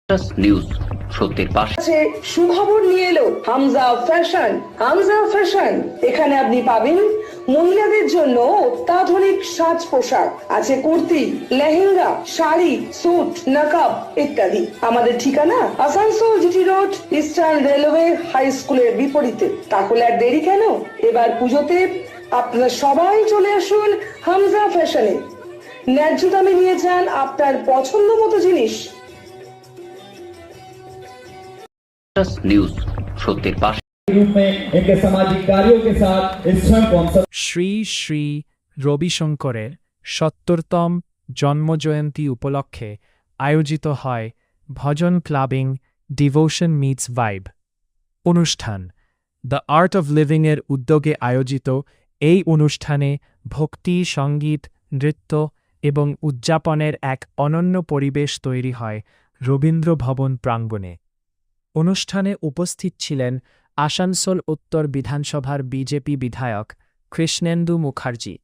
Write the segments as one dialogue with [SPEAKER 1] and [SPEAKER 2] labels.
[SPEAKER 1] News সত্যের পাশে।
[SPEAKER 2] সুখবর নিয়ে এলো হামজা ফ্যাশন। হামজা ফ্যাশন, এখানে আপনি পাবেন মহিলাদের জন্য অত্যাধুনিক সাজ পোশাক, আছে কুর্তি, লেহেঙ্গা, শাড়ি, স্যুট, নকাব ইত্যাদি। আমাদের ঠিকানা Asansol GT road, Eastern Railway high স্কুলের বিপরীতে। তাহলে আর দেরি কেন, এবার পুজোতে আপনারা সবাই চলে আসুন হামজা ফ্যাশনে। ন্যায্য দামে নিয়ে যান আপনার পছন্দ মতো জিনিস।
[SPEAKER 1] নিউজ সত্যের পাশে।
[SPEAKER 3] শ্রী শ্রী রবিশঙ্করের ৭০তম জন্মজয়ন্তী উপলক্ষে আয়োজিত হয় ভজন ক্লাবিং ডিভোশন মিটস ভাইব অনুষ্ঠান। দ্য আর্ট অব লিভিংয়ের উদ্যোগে আয়োজিত এই অনুষ্ঠানে ভক্তি, সঙ্গীত, নৃত্য এবং উদযাপনের এক অনন্য পরিবেশ তৈরি হয় রবীন্দ্র ভবন প্রাঙ্গণে। অনুষ্ঠানে উপস্থিত ছিলেন আসানসোল উত্তর বিধানসভার বিজেপি বিধায়ক কৃষ্ণেন্দু মুখার্জি।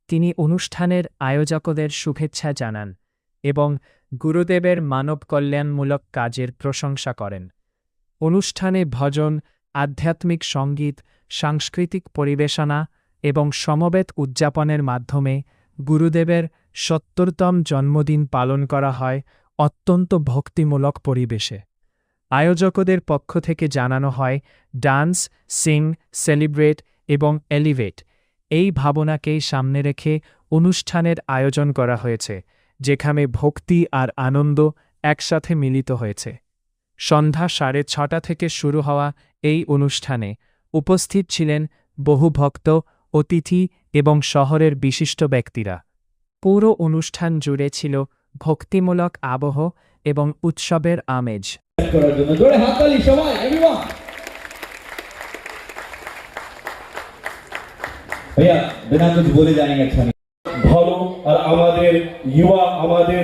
[SPEAKER 3] তিনি অনুষ্ঠানের আয়োজকদের শুভেচ্ছা জানান এবং গুরুদেবের মানব কল্যাণমূলক কাজের প্রশংসা করেন। অনুষ্ঠানে ভজন, আধ্যাত্মিক সঙ্গীত, সাংস্কৃতিক পরিবেশনা এবং সমবেত উদযাপনের মাধ্যমে গুরুদেবের ৭০তম জন্মদিন পালন করা হয় অত্যন্ত ভক্তিমূলক পরিবেশে। আয়োজকদের পক্ষ থেকে জানানো হয়, ডান্স, সিং, সেলিব্রেট এবং এলিভেট এই ভাবনাকেই সামনে রেখে অনুষ্ঠানের আয়োজন করা হয়েছে, যেখানে ভক্তি আর আনন্দ একসাথে মিলিত হয়েছে। সন্ধ্যা ৬:৩০ থেকে শুরু হওয়া এই অনুষ্ঠানে উপস্থিত ছিলেন বহু ভক্ত, অতিথি এবং শহরের বিশিষ্ট ব্যক্তিরা। পুরো অনুষ্ঠান জুড়ে ছিল ভক্তিমূলক আবহ এবং উৎসবের আমেজ।
[SPEAKER 4] भैया बिना कुछ बोले जाएंगे अच्छा नहीं।
[SPEAKER 5] ভালো আর আমাদের युवा আমাদের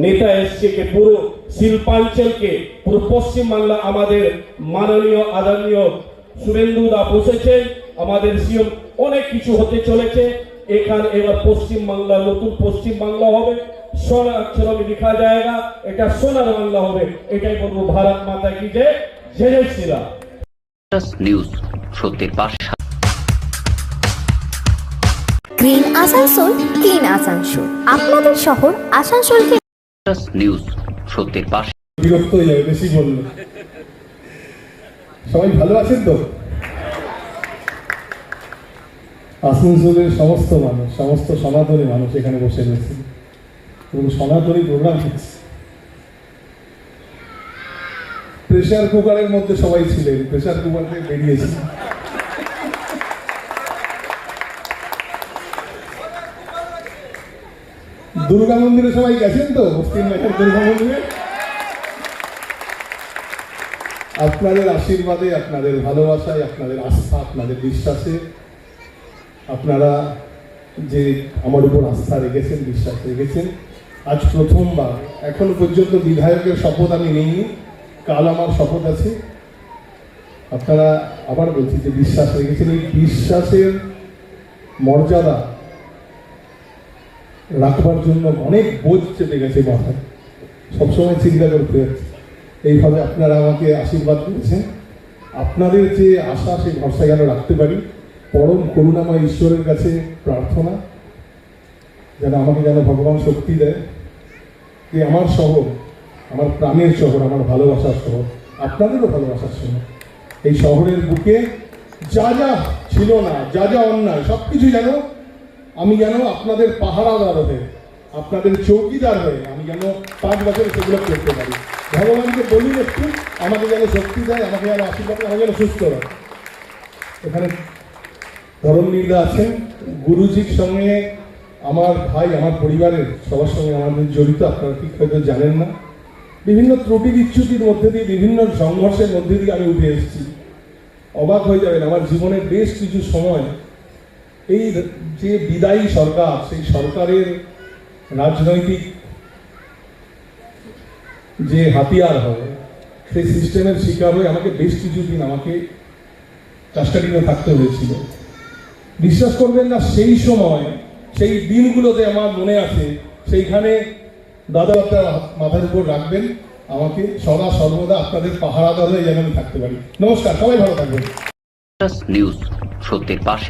[SPEAKER 5] নেতা এসছে কে পুরো শিল্পাঞ্চলকে পুরো পশ্চিম বাংলা আমাদের মাননীয় আদরণীয় সুরেন্দ্র দা বসেছেন। আমাদের সিএম অনেক কিছু হতে চলেছে এখানে। এবার পশ্চিম বাংলা নতুন পশ্চিম বাংলা হবে, সোনা অক্ষরে লেখা যায়গা, এটা সোনার বাংলা হবে। এটাই বলবো, ভারত মাতা কি জয়, জয় জয় শ্রীরাম।
[SPEAKER 1] নিউজ সত্যের পাশে।
[SPEAKER 6] গ্রিন আসানসোল, ক্লিন আসানসোল, আপনাদের শহর আসানসোলকে।
[SPEAKER 1] নিউজ সত্যের পাশে।
[SPEAKER 5] বিরক্ত হয়ে যাবে বেশি বললে। সবাই ভালো আছেন তো? আসানসোলের সমস্ত মানুষ, সমস্ত সনাতনী মানুষ এখানে বসে রয়েছে এবং সনাতনী প্রোগ্রাম হচ্ছে। প্রেসার কুকারের মধ্যে সবাই ছিলেন, প্রেসার কুকার থেকে বেরিয়েছে। দুর্গা মন্দিরে সবাই গেছেন তো? মুসলিম মেঘের দুর্গা মন্দিরে আপনাদের আশীর্বাদে, আপনাদের ভালোবাসায়, আপনাদের আস্থা, আপনাদের বিশ্বাসে আপনারা যে আমার উপর আস্থা রেখেছেন, বিশ্বাস রেখেছেন। আজ প্রথমবার, এখনো পর্যন্ত বিধায়কের শপথ আমি নিইনি, কাল আমার শপথ আছে। আপনারা আবার বলছি যে বিশ্বাস রেখেছেন। এই বিশ্বাসের মর্যাদা রাখবার জন্য অনেক বোঝ চেপে গেছে মাথায়, সবসময় চিন্তা করতে হচ্ছে। এইভাবে আপনারা আমাকে আশীর্বাদ করেছেন। আপনাদের যে আশা, সেই ভরসা যেন রাখতে পারি। পরম করুণাময় ঈশ্বরের কাছে প্রার্থনা যেন আমাকে যেন ভগবান শক্তি দেয় যে আমার শহর, আমার প্রাণের শহর, আমার ভালোবাসার শহর, আপনাদেরও ভালোবাসার শহর, এই শহরের বুকে যা যা ছিল না, যা যা অন্যায়, সব কিছু যেন আমি যেন আপনাদের পাহারাদার হয়ে, আপনাদের চৌকিদার হয়ে আমি যেন 5 বছরে সেগুলো করতে পারি। ভগবানকে বলি একটু আমাকে যেন শক্তি দেয়, আমাকে যেন আশীর্বাদ, আমাকে যেন সুস্থ হয়। এখানে ধরমনীরা আছেন, গুরুজির সঙ্গে আমার ভাই, আমার পরিবারের সবার সঙ্গে আমাদের জড়িত। আপনারা ঠিক হয়তো জানেন না, বিভিন্ন ত্রুটি বিচ্যুতির মধ্যে দিয়ে, বিভিন্ন সংঘর্ষের মধ্যে দিয়ে আমি উঠে এসেছি। অবাক হয়ে যাবেন, আমার জীবনের বেশ কিছু সময় এই যে বিদায়ী সরকার, সেই সরকারের রাজনৈতিক যে হাতিয়ার হয়, সেই সিস্টেমের শিকার হয়ে আমাকে বেশ কিছুদিন আমাকে কাস্টাডিতে থাকতে হয়েছিল। বিশ্বাস করবেন না, সেই সময়, সেই দিনগুলোতে আমার মনে আছে, সেইখানে দাদা মাথার উপর রাখবেন আমাকে সদা সর্বদা আপনাদের পাহারাদার হয়ে যেন আমি থাকতে পারি। নমস্কার, সবাই ভালো থাকবেন।
[SPEAKER 1] নিউজ সত্যের পাশে।